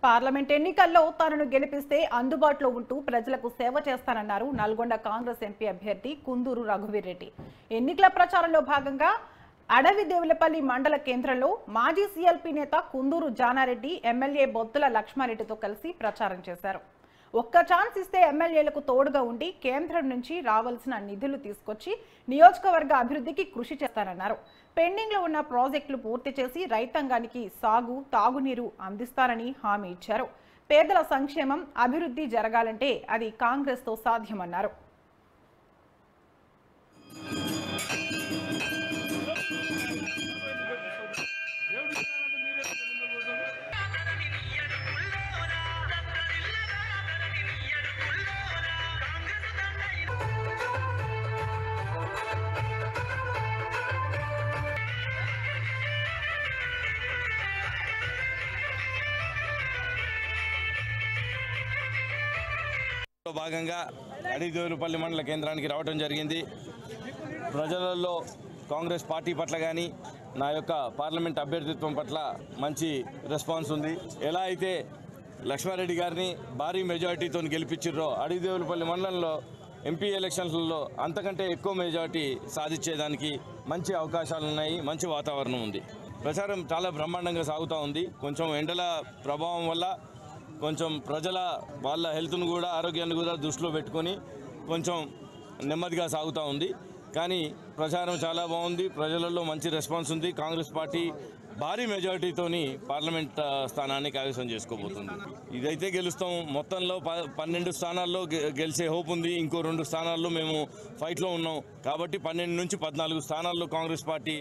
Parliament ఎన్నికల్లో తనను గెలిపిస్తే అందుబాటులో ఉంటూ ప్రజలకు సేవ చేస్తానన్నారు నల్గొండ కాంగ్రెస్ ఎంపీ అభ్యర్థి కుందూరు రఘువీర్రెడ్డి. ఎన్నికల ప్రచారంలో భాగంగా అడవిదేవులపల్లి మండల కేంద్రంలో మాజీ సీఎల్పీ నేత కుందూరు జానారెడ్డి ఎమ్మెల్యే బొత్తుల లక్ష్మారెడ్డితో కలిసి ప్రచారం చేశారు. ఒక్క ఛాన్స్ ఇస్తే ఎమ్మెల్యేలకు తోడుగా ఉండి కేంద్రం నుంచి రావాల్సిన నిధులు తీసుకొచ్చి నియోజకవర్గ అభివృద్ధికి కృషి చేస్తారన్నారు. పెండింగ్ లో ఉన్న ప్రాజెక్టులు పూర్తి చేసి రైతాంగానికి సాగు, తాగునీరు అందిస్తారని హామీ ఇచ్చారు. పేదల సంక్షేమం, అభివృద్ధి జరగాలంటే అది కాంగ్రెస్ తో సాధ్యమన్నారు. భాగంగా అడవిదేవులపల్లి మండల కేంద్రానికి రావడం జరిగింది. ప్రజలలో కాంగ్రెస్ పార్టీ పట్ల కానీ నా యొక్క పార్లమెంట్ అభ్యర్థిత్వం పట్ల మంచి రెస్పాన్స్ ఉంది. ఎలా అయితే లక్ష్మారెడ్డి గారిని భారీ మెజారిటీతో గెలిపించారో అడవిదేవులపల్లి మండలంలో ఎంపీ ఎలక్షన్లలో అంతకంటే ఎక్కువ మెజారిటీ సాధించేదానికి మంచి అవకాశాలు ఉన్నాయి, మంచి వాతావరణం ఉంది. ప్రచారం చాలా బ్రహ్మాండంగా సాగుతూ ఉంది. కొంచెం ఎండల ప్రభావం వల్ల కొంచెం ప్రజల వాళ్ళ హెల్త్ను కూడా, ఆరోగ్యాన్ని కూడా దృష్టిలో పెట్టుకొని కొంచెం నెమ్మదిగా సాగుతూ ఉంది. కానీ ప్రచారం చాలా బాగుంది, ప్రజలలో మంచి రెస్పాన్స్ ఉంది. కాంగ్రెస్ పార్టీ భారీ మెజారిటీతోని పార్లమెంట్ స్థానాన్ని కైవసం చేసుకోబోతుంది. ఇదైతే గెలుస్తాం. మొత్తంలో 12 స్థానాల్లో గెలిచే హోప్ ఉంది. ఇంకో 2 స్థానాల్లో మేము ఫైట్లో ఉన్నాం. కాబట్టి 12 నుంచి 14 స్థానాల్లో కాంగ్రెస్ పార్టీ